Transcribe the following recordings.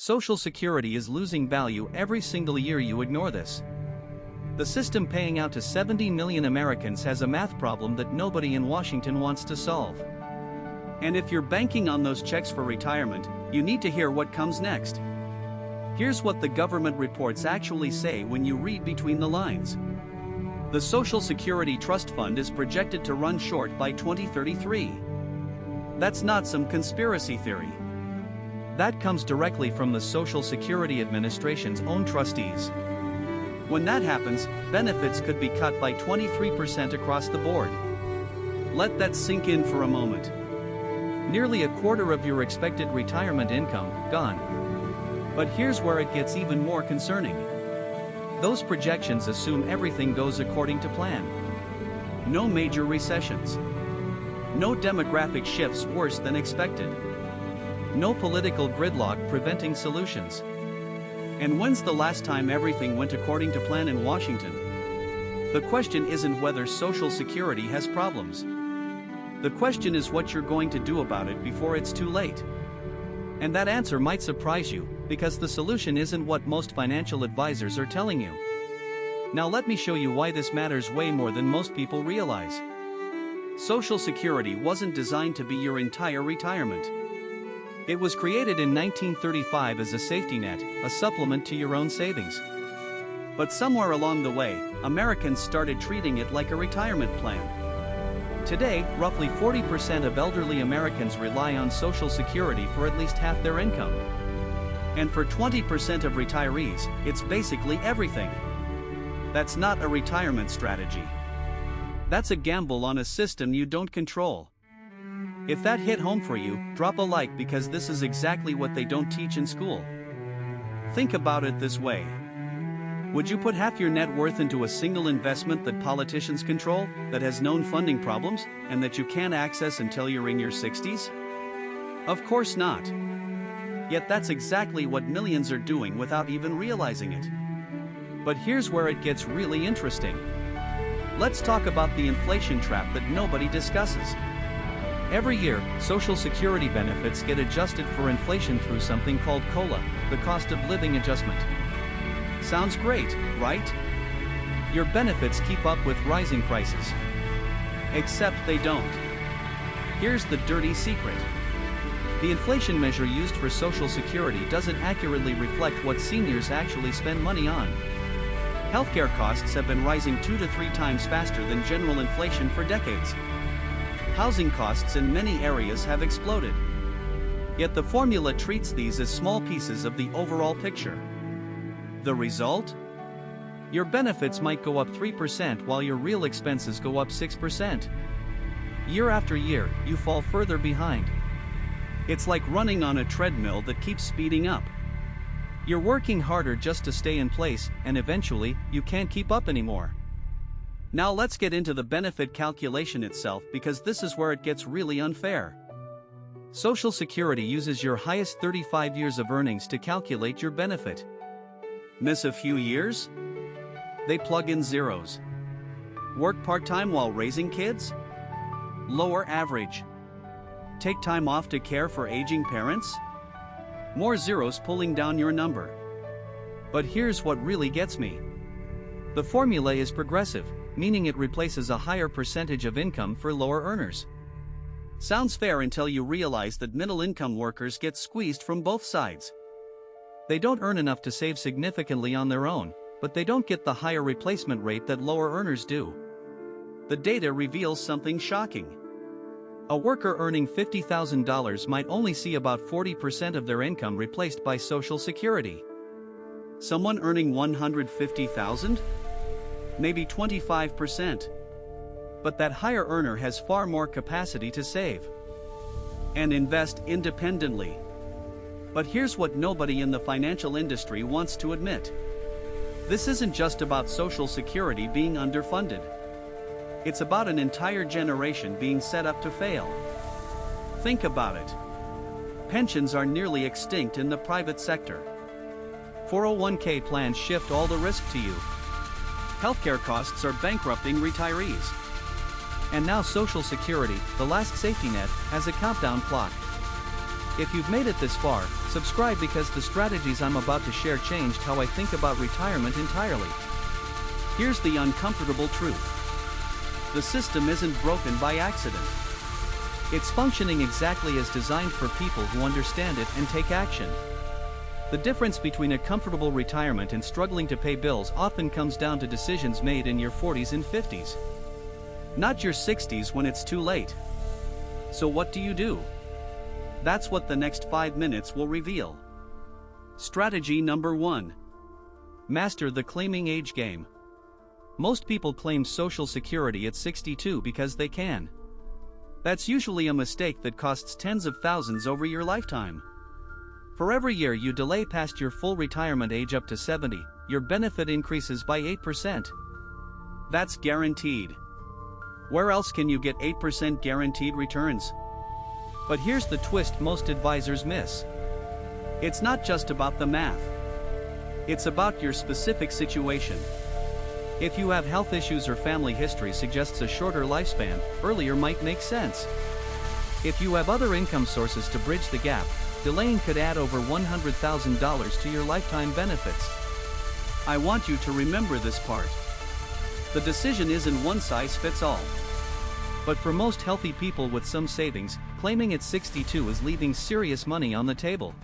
Social Security is losing value every single year you ignore this. The system paying out to 70 million Americans has a math problem that nobody in Washington wants to solve. And if you're banking on those checks for retirement, you need to hear what comes next. Here's what the government reports actually say when you read between the lines. The Social Security Trust Fund is projected to run short by 2033. That's not some conspiracy theory. That comes directly from the Social Security Administration's own trustees. When that happens, benefits could be cut by 23% across the board. Let that sink in for a moment. Nearly a quarter of your expected retirement income, gone. But here's where it gets even more concerning. Those projections assume everything goes according to plan. No major recessions. No demographic shifts worse than expected. No political gridlock preventing solutions. And when's the last time everything went according to plan in Washington? The question isn't whether Social Security has problems. The question is what you're going to do about it before it's too late. And that answer might surprise you, because the solution isn't what most financial advisors are telling you. Now let me show you why this matters way more than most people realize. Social Security wasn't designed to be your entire retirement. It was created in 1935 as a safety net, a supplement to your own savings. But somewhere along the way, Americans started treating it like a retirement plan. Today, roughly 40% of elderly Americans rely on Social Security for at least half their income. And for 20% of retirees, it's basically everything. That's not a retirement strategy. That's a gamble on a system you don't control. If that hit home for you, drop a like because this is exactly what they don't teach in school. Think about it this way. Would you put half your net worth into a single investment that politicians control, that has known funding problems, and that you can't access until you're in your 60s? Of course not. Yet that's exactly what millions are doing without even realizing it. But here's where it gets really interesting. Let's talk about the inflation trap that nobody discusses. Every year, Social Security benefits get adjusted for inflation through something called COLA, the cost of living adjustment. Sounds great, right? Your benefits keep up with rising prices. Except they don't. Here's the dirty secret. The inflation measure used for Social Security doesn't accurately reflect what seniors actually spend money on. Healthcare costs have been rising 2 to 3 times faster than general inflation for decades. Housing costs in many areas have exploded. Yet the formula treats these as small pieces of the overall picture. The result? Your benefits might go up 3% while your real expenses go up 6%. Year after year, you fall further behind. It's like running on a treadmill that keeps speeding up. You're working harder just to stay in place, and eventually, you can't keep up anymore. Now let's get into the benefit calculation itself because this is where it gets really unfair. Social Security uses your highest 35 years of earnings to calculate your benefit. Miss a few years? They plug in zeros. Work part-time while raising kids? Lower average. Take time off to care for aging parents? More zeros pulling down your number. But here's what really gets me. The formula is progressive, meaning it replaces a higher percentage of income for lower earners. Sounds fair until you realize that middle-income workers get squeezed from both sides. They don't earn enough to save significantly on their own, but they don't get the higher replacement rate that lower earners do. The data reveals something shocking. A worker earning $50,000 might only see about 40% of their income replaced by Social Security. Someone earning $150,000? Maybe 25%. But that higher earner has far more capacity to save and invest independently. But here's what nobody in the financial industry wants to admit. This isn't just about Social Security being underfunded. It's about an entire generation being set up to fail. Think about it. Pensions are nearly extinct in the private sector. 401k plans shift all the risk to you. Healthcare costs are bankrupting retirees. And now Social Security, the last safety net, has a countdown clock. If you've made it this far, subscribe because the strategies I'm about to share changed how I think about retirement entirely. Here's the uncomfortable truth. The system isn't broken by accident. It's functioning exactly as designed for people who understand it and take action. The difference between a comfortable retirement and struggling to pay bills often comes down to decisions made in your 40s and 50s. Not your 60s when it's too late. So what do you do? That's what the next 5 minutes will reveal. Strategy number 1. Master the claiming age game. Most people claim Social Security at 62 because they can. That's usually a mistake that costs tens of thousands over your lifetime. For every year you delay past your full retirement age up to 70, your benefit increases by 8%. That's guaranteed. Where else can you get 8% guaranteed returns? But here's the twist most advisors miss. It's not just about the math. It's about your specific situation. If you have health issues or family history suggests a shorter lifespan, earlier might make sense. If you have other income sources to bridge the gap, delaying could add over $100,000 to your lifetime benefits. I want you to remember this part. The decision isn't one size fits all. But for most healthy people with some savings, claiming at 62 is leaving serious money on the table.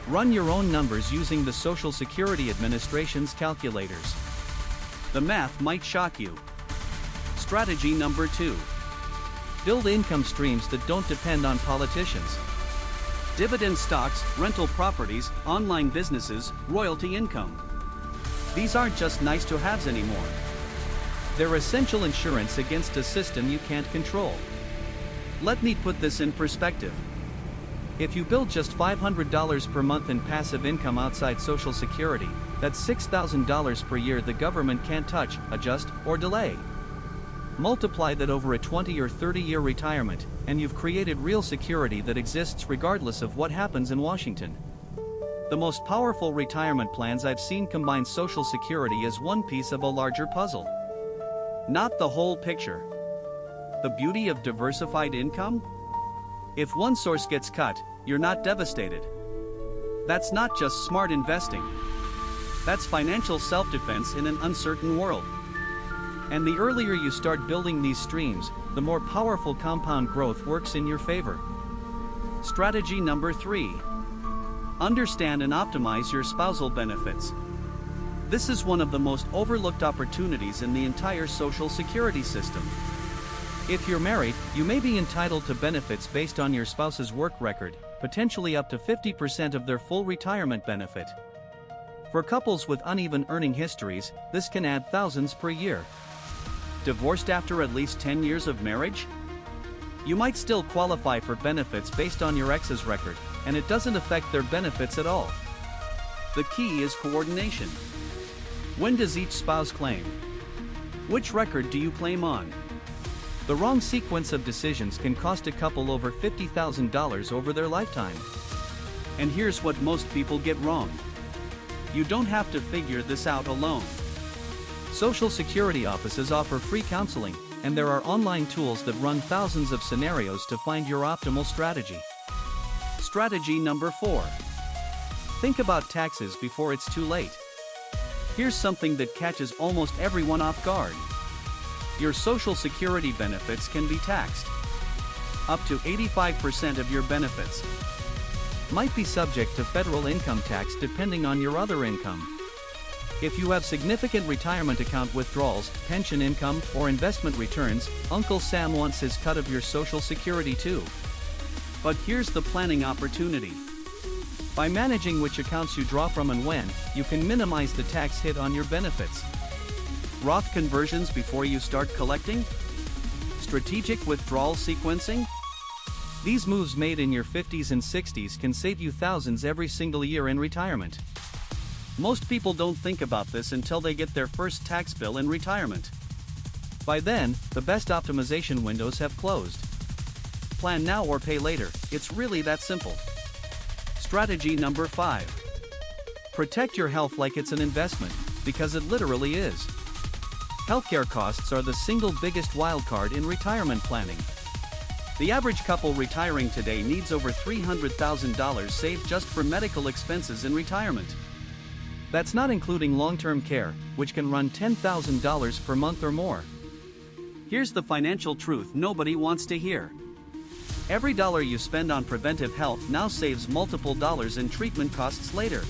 Run your own numbers using the Social Security Administration's calculators. The math might shock you. Strategy number 2. Build income streams that don't depend on politicians. Dividend stocks, rental properties, online businesses, royalty income. These aren't just nice-to-haves anymore. They're essential insurance against a system you can't control. Let me put this in perspective. If you build just $500 per month in passive income outside Social Security, that's $6,000 per year the government can't touch, adjust, or delay. Multiply that over a 20 or 30-year retirement, and you've created real security that exists regardless of what happens in Washington. The most powerful retirement plans I've seen combine Social Security as one piece of a larger puzzle. Not the whole picture. The beauty of diversified income? If one source gets cut, you're not devastated. That's not just smart investing. That's financial self-defense in an uncertain world. And the earlier you start building these streams, the more powerful compound growth works in your favor. Strategy number 3. Understand and optimize your spousal benefits. This is one of the most overlooked opportunities in the entire Social Security system. If you're married, you may be entitled to benefits based on your spouse's work record, potentially up to 50% of their full retirement benefit. For couples with uneven earning histories, this can add thousands per year. Divorced after at least 10 years of marriage? You might still qualify for benefits based on your ex's record, and it doesn't affect their benefits at all. The key is coordination. When does each spouse claim? Which record do you claim on? The wrong sequence of decisions can cost a couple over $50,000 over their lifetime. And here's what most people get wrong. You don't have to figure this out alone. Social Security offices offer free counseling, and there are online tools that run thousands of scenarios to find your optimal strategy. Strategy number 4. Think about taxes before it's too late. Here's something that catches almost everyone off guard. Your Social Security benefits can be taxed. Up to 85% of your benefits might be subject to federal income tax depending on your other income. If you have significant retirement account withdrawals, pension income, or investment returns, Uncle Sam wants his cut of your Social Security too. But here's the planning opportunity. By managing which accounts you draw from and when, you can minimize the tax hit on your benefits. Roth conversions before you start collecting? Strategic withdrawal sequencing? These moves made in your 50s and 60s can save you thousands every single year in retirement. Most people don't think about this until they get their first tax bill in retirement. By then, the best optimization windows have closed. Plan now or pay later, it's really that simple. Strategy number 5. Protect your health like it's an investment, because it literally is. Healthcare costs are the single biggest wildcard in retirement planning. The average couple retiring today needs over $300,000 saved just for medical expenses in retirement. That's not including long-term care, which can run $10,000 per month or more. Here's the financial truth nobody wants to hear. Every dollar you spend on preventive health now saves multiple dollars in treatment costs later.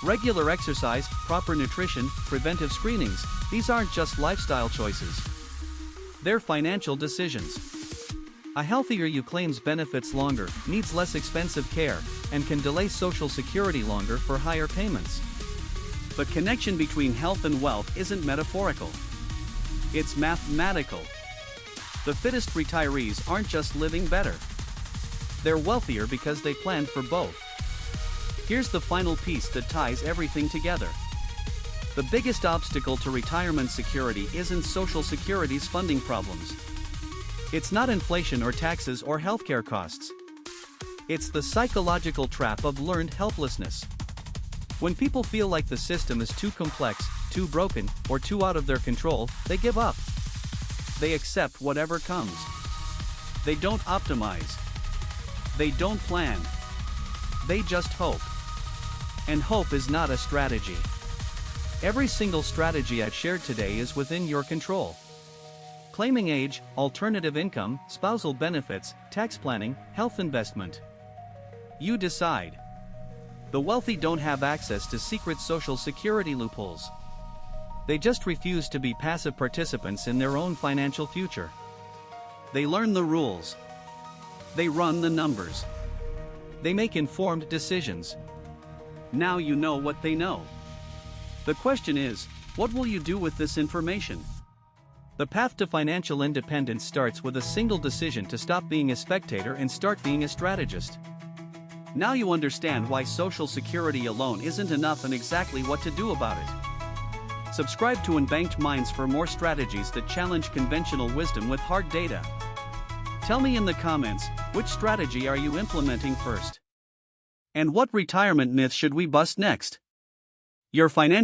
Regular exercise, proper nutrition, preventive screenings, these aren't just lifestyle choices. They're financial decisions. A healthier you claims benefits longer, needs less expensive care, and can delay Social Security longer for higher payments. The connection between health and wealth isn't metaphorical. It's mathematical. The fittest retirees aren't just living better. They're wealthier because they planned for both. Here's the final piece that ties everything together. The biggest obstacle to retirement security isn't Social Security's funding problems. It's not inflation or taxes or healthcare costs. It's the psychological trap of learned helplessness. When people feel like the system is too complex, too broken, or too out of their control, they give up. They accept whatever comes. They don't optimize. They don't plan. They just hope. And hope is not a strategy. Every single strategy I've shared today is within your control. Claiming age, alternative income, spousal benefits, tax planning, health investment. You decide. The wealthy don't have access to secret Social Security loopholes. They just refuse to be passive participants in their own financial future. They learn the rules. They run the numbers. They make informed decisions. Now you know what they know. The question is, what will you do with this information? The path to financial independence starts with a single decision to stop being a spectator and start being a strategist. Now you understand why Social Security alone isn't enough and exactly what to do about it. Subscribe to Unbanked Minds for more strategies that challenge conventional wisdom with hard data. Tell me in the comments, which strategy are you implementing first? And what retirement myth should we bust next? Your financial